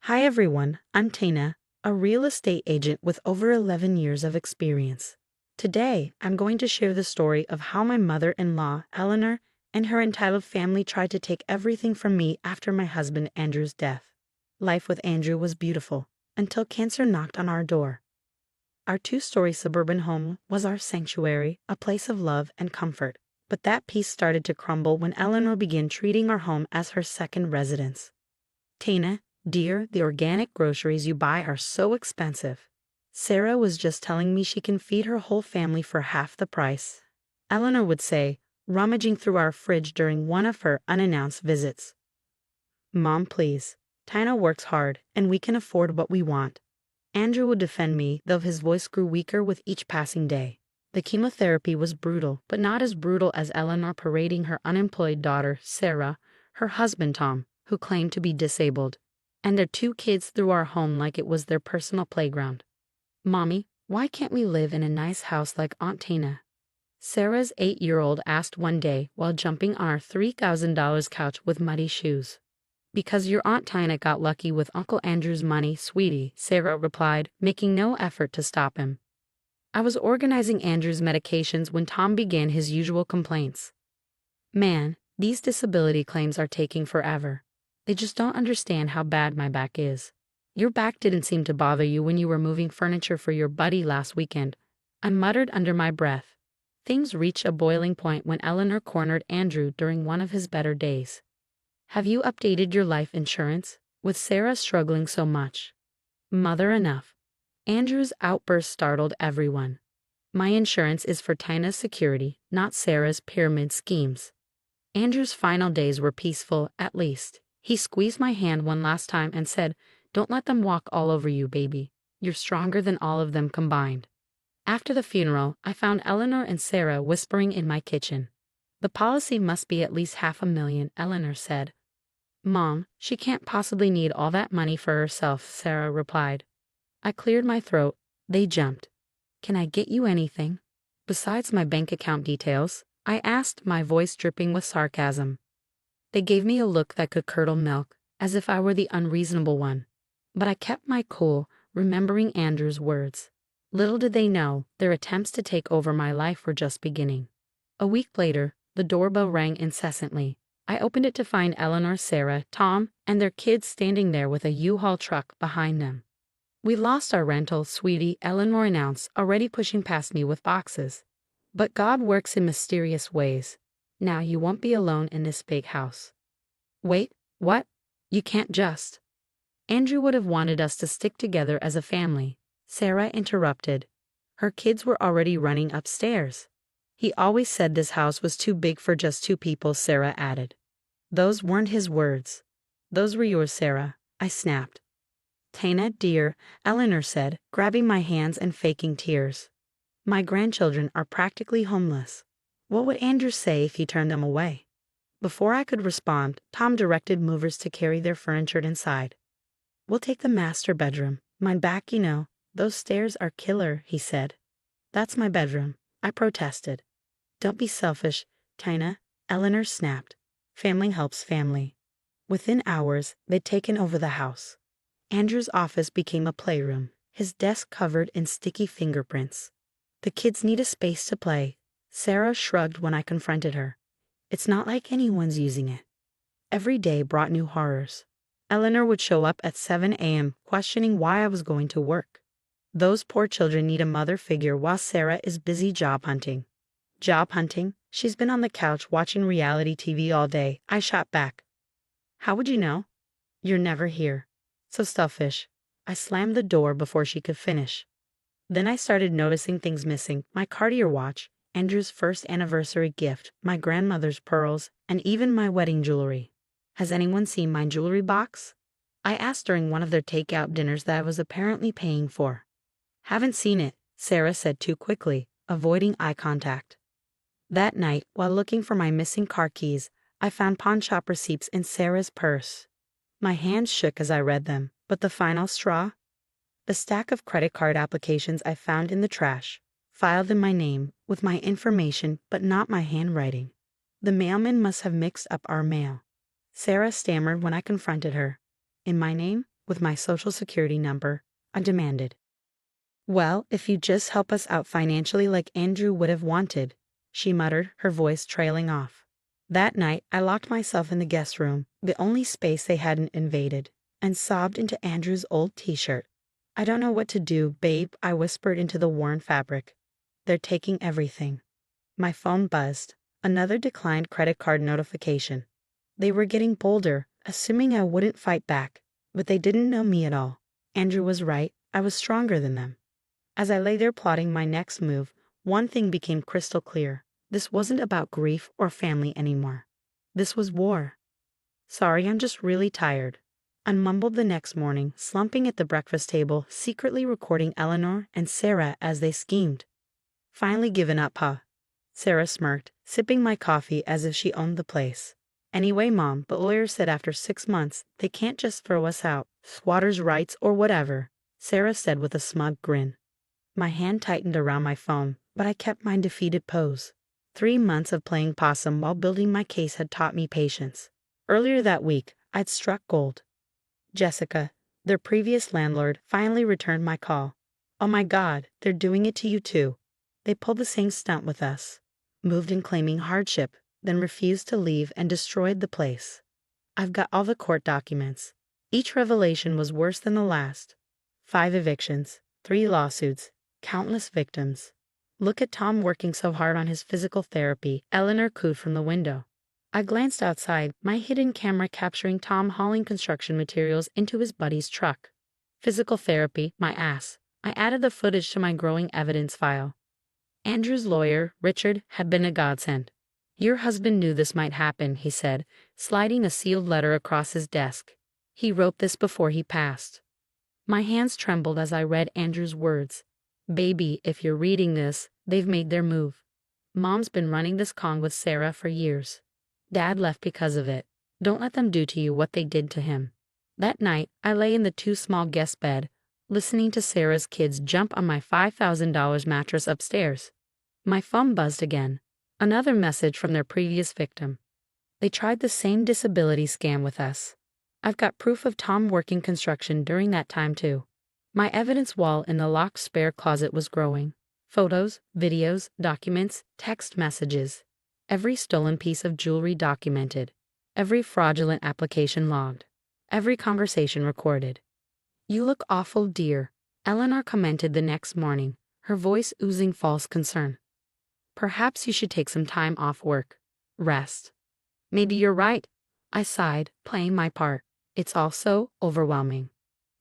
Hi everyone, I'm Tana, a real estate agent with over 11 years of experience. Today, I'm going to share the story of how my mother-in-law, Eleanor, and her entitled family tried to take everything from me after my husband Andrew's death. Life with Andrew was beautiful, until cancer knocked on our door. Our two-story suburban home was our sanctuary, a place of love and comfort. But that peace started to crumble when Eleanor began treating our home as her second residence. Tana, dear, the organic groceries you buy are so expensive. Sarah was just telling me she can feed her whole family for half the price, Eleanor would say, rummaging through our fridge during one of her unannounced visits. Mom, please. Tina works hard, and we can afford what we want. Andrew would defend me, though his voice grew weaker with each passing day. The chemotherapy was brutal, but not as brutal as Eleanor parading her unemployed daughter, Sarah, her husband Tom, who claimed to be disabled, and their two kids through our home like it was their personal playground. Mommy, why can't we live in a nice house like Aunt Tina? Sarah's 8-year-old asked one day while jumping on our $3,000 couch with muddy shoes. Because your Aunt Tina got lucky with Uncle Andrew's money, sweetie, Sarah replied, making no effort to stop him. I was organizing Andrew's medications when Tom began his usual complaints. Man, these disability claims are taking forever. They just don't understand how bad my back is. Your back didn't seem to bother you when you were moving furniture for your buddy last weekend, I muttered under my breath. Things reached a boiling point when Eleanor cornered Andrew during one of his better days. Have you updated your life insurance? With Sarah struggling so much. Mother enough. Andrew's outburst startled everyone. My insurance is for Tina's security, not Sarah's pyramid schemes. Andrew's final days were peaceful, at least. He squeezed my hand one last time and said, "Don't let them walk all over you, baby. You're stronger than all of them combined." After the funeral, I found Eleanor and Sarah whispering in my kitchen. The policy must be at least $500,000, Eleanor said. Mom, she can't possibly need all that money for herself, Sarah replied. I cleared my throat. They jumped. Can I get you anything? Besides my bank account details, I asked, my voice dripping with sarcasm. They gave me a look that could curdle milk, as if I were the unreasonable one. But I kept my cool, remembering Andrew's words. Little did they know, their attempts to take over my life were just beginning. A week later, the doorbell rang incessantly. I opened it to find Eleanor, Sarah, Tom, and their kids standing there with a U-Haul truck behind them. We lost our rental, sweetie, Eleanor announced, already pushing past me with boxes. But God works in mysterious ways. Now you won't be alone in this big house. Wait, what? You can't just. Andrew would have wanted us to stick together as a family, Sarah interrupted. Her kids were already running upstairs. He always said this house was too big for just two people, Sarah added. Those weren't his words. Those were yours, Sarah, I snapped. Tana, dear, Eleanor said, grabbing my hands and faking tears. My grandchildren are practically homeless. What would Andrew say if he turned them away? Before I could respond, Tom directed movers to carry their furniture inside. We'll take the master bedroom. My back, you know, those stairs are killer, he said. That's my bedroom, I protested. Don't be selfish, Tina, Eleanor snapped. Family helps family. Within hours, they'd taken over the house. Andrew's office became a playroom, his desk covered in sticky fingerprints. The kids need a space to play. Sarah shrugged when I confronted her. It's not like anyone's using it. Every day brought new horrors. Eleanor would show up at 7 a.m. questioning why I was going to work. Those poor children need a mother figure while Sarah is busy job hunting. Job hunting? She's been on the couch watching reality TV all day, I shot back. How would you know? You're never here. So selfish. I slammed the door before she could finish. Then I started noticing things missing, my Cartier watch, Andrew's first anniversary gift, my grandmother's pearls, and even my wedding jewelry. Has anyone seen my jewelry box? I asked during one of their takeout dinners that I was apparently paying for. Haven't seen it, Sarah said too quickly, avoiding eye contact. That night, while looking for my missing car keys, I found pawn shop receipts in Sarah's purse. My hands shook as I read them, but the final straw? The stack of credit card applications I found in the trash, filed in my name, with my information but not my handwriting. The mailman must have mixed up our mail. Sarah stammered when I confronted her. In my name? with my social security number, I demanded. Well, if you just help us out financially like Andrew would have wanted, she muttered, her voice trailing off. That night, I locked myself in the guest room, the only space they hadn't invaded, and sobbed into Andrew's old t-shirt. I don't know what to do, babe, I whispered into the worn fabric. They're taking everything. My phone buzzed. Another declined credit card notification. They were getting bolder, assuming I wouldn't fight back, but they didn't know me at all. Andrew was right, I was stronger than them. As I lay there plotting my next move, one thing became crystal clear. This wasn't about grief or family anymore. This was war. Sorry, I'm just really tired. I mumbled the next morning, slumping at the breakfast table, secretly recording Eleanor and Sarah as they schemed. Finally given up, huh? Sarah smirked, sipping my coffee as if she owned the place. Anyway, Mom, but lawyers said after 6 months, they can't just throw us out, squatters' rights or whatever, Sarah said with a smug grin. My hand tightened around my phone, but I kept my defeated pose. 3 months of playing possum while building my case had taught me patience. Earlier that week, I'd struck gold. Jessica, their previous landlord, finally returned my call. Oh my God, they're doing it to you too. They pulled the same stunt with us. Moved in claiming hardship, then refused to leave and destroyed the place. I've got all the court documents. Each revelation was worse than the last. 5 evictions, 3 lawsuits, countless victims. Look at Tom working so hard on his physical therapy, Eleanor cooed from the window. I glanced outside, my hidden camera capturing Tom hauling construction materials into his buddy's truck. Physical therapy, my ass. I added the footage to my growing evidence file. Andrew's lawyer, Richard, had been a godsend. Your husband knew this might happen, he said, sliding a sealed letter across his desk. He wrote this before he passed. My hands trembled as I read Andrew's words. Baby, if you're reading this, they've made their move. Mom's been running this con with Sarah for years. Dad left because of it. Don't let them do to you what they did to him. That night, I lay in the too small guest bed, listening to Sarah's kids jump on my $5,000 mattress upstairs. My phone buzzed again. Another message from their previous victim. They tried the same disability scam with us. I've got proof of Tom working construction during that time too. My evidence wall in the locked spare closet was growing. Photos, videos, documents, text messages. Every stolen piece of jewelry documented. Every fraudulent application logged. Every conversation recorded. You look awful, dear, Eleanor commented the next morning, her voice oozing false concern. Perhaps you should take some time off work. Rest. Maybe you're right, I sighed, playing my part. It's all so overwhelming.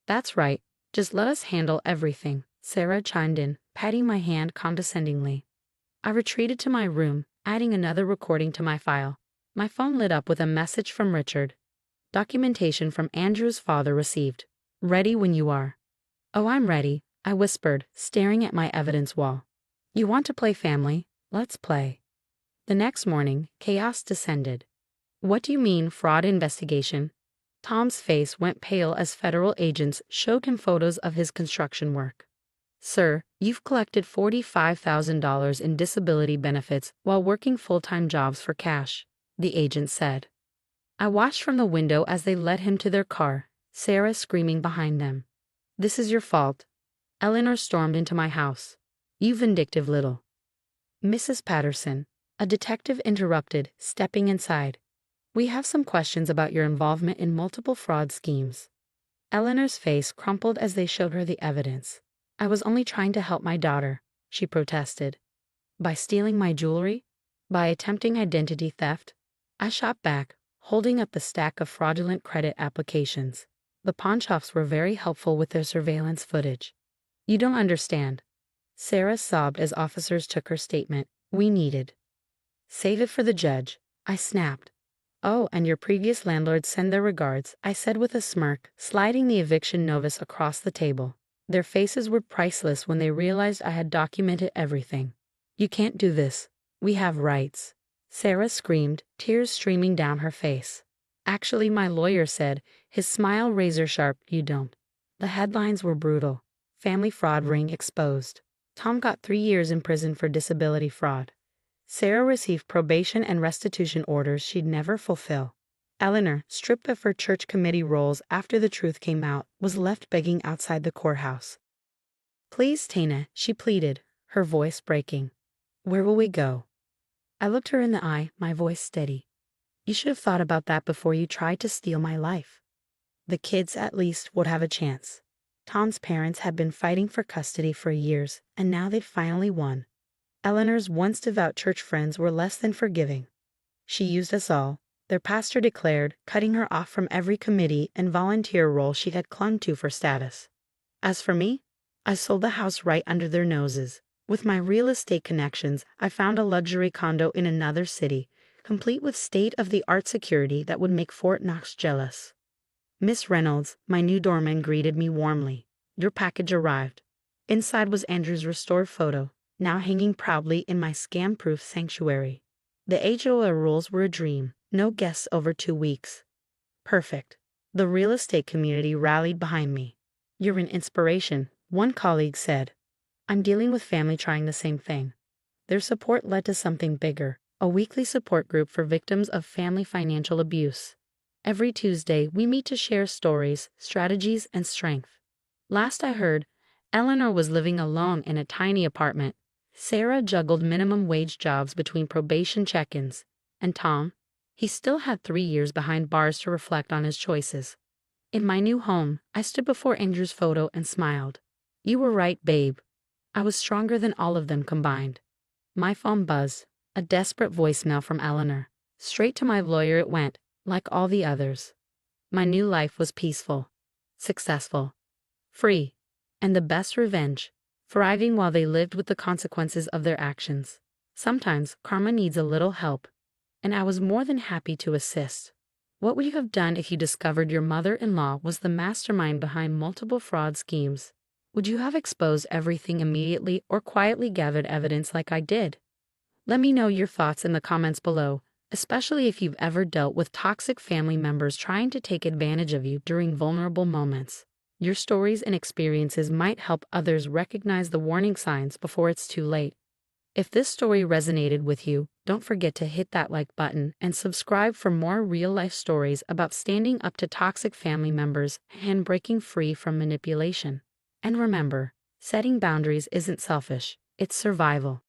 That's right, just let us handle everything, Sarah chimed in, patting my hand condescendingly. I retreated to my room, adding another recording to my file. My phone lit up with a message from Richard. Documentation from Andrew's father received. Ready when you are. Oh, I'm ready, I whispered, staring at my evidence wall. You want to play family? Let's play. The next morning, chaos descended. What do you mean, fraud investigation? Tom's face went pale as federal agents showed him photos of his construction work. Sir, you've collected $45,000 in disability benefits while working full-time jobs for cash, the agent said. I watched from the window as they led him to their car, Sarah screaming behind them. This is your fault. Eleanor stormed into my house. You vindictive little. Mrs. Patterson, a detective interrupted, stepping inside. We have some questions about your involvement in multiple fraud schemes. Eleanor's face crumpled as they showed her the evidence. I was only trying to help my daughter, she protested. By stealing my jewelry? By attempting identity theft? I shot back, holding up the stack of fraudulent credit applications. The pawnshops were very helpful with their surveillance footage. You don't understand. Sarah sobbed as officers took her statement. We needed. Save it for the judge, I snapped. Oh, and your previous landlords send their regards, I said with a smirk, sliding the eviction notice across the table. Their faces were priceless when they realized I had documented everything. You can't do this. We have rights. Sarah screamed, tears streaming down her face. Actually, my lawyer said, his smile razor-sharp, you don't. The headlines were brutal. Family fraud ring exposed. Tom got 3 years in prison for disability fraud. Sarah received probation and restitution orders she'd never fulfill. Eleanor, stripped of her church committee roles after the truth came out, was left begging outside the courthouse. "Please, Tana," she pleaded, her voice breaking. "Where will we go?" I looked her in the eye, my voice steady. "You should have thought about that before you tried to steal my life." The kids, at least, would have a chance. Tom's parents had been fighting for custody for years, and now they'd finally won. Eleanor's once devout church friends were less than forgiving. "She used us all," their pastor declared, cutting her off from every committee and volunteer role she had clung to for status. As for me, I sold the house right under their noses. With my real estate connections, I found a luxury condo in another city, complete with state-of-the-art security that would make Fort Knox jealous. "Miss Reynolds," my new doorman greeted me warmly. "Your package arrived." Inside was Andrew's restored photo, now hanging proudly in my scam-proof sanctuary. The HOA rules were a dream, no guests over 2 weeks. Perfect. The real estate community rallied behind me. "You're an inspiration," one colleague said. "I'm dealing with family trying the same thing." Their support led to something bigger, a weekly support group for victims of family financial abuse. Every Tuesday, we meet to share stories, strategies, and strength. Last I heard, Eleanor was living alone in a tiny apartment. Sarah juggled minimum wage jobs between probation check-ins. And Tom? He still had 3 years behind bars to reflect on his choices. In my new home, I stood before Andrew's photo and smiled. "You were right, babe. I was stronger than all of them combined." My phone buzzed, a desperate voicemail from Eleanor. Straight to my lawyer it went, like all the others. My new life was peaceful, successful, free, and the best revenge, thriving while they lived with the consequences of their actions. Sometimes karma needs a little help, and I was more than happy to assist. What would you have done if you discovered your mother-in-law was the mastermind behind multiple fraud schemes? Would you have exposed everything immediately or quietly gathered evidence like I did? Let me know your thoughts in the comments below, especially if you've ever dealt with toxic family members trying to take advantage of you during vulnerable moments. Your stories and experiences might help others recognize the warning signs before it's too late. If this story resonated with you, don't forget to hit that like button and subscribe for more real-life stories about standing up to toxic family members and breaking free from manipulation. And remember, setting boundaries isn't selfish, it's survival.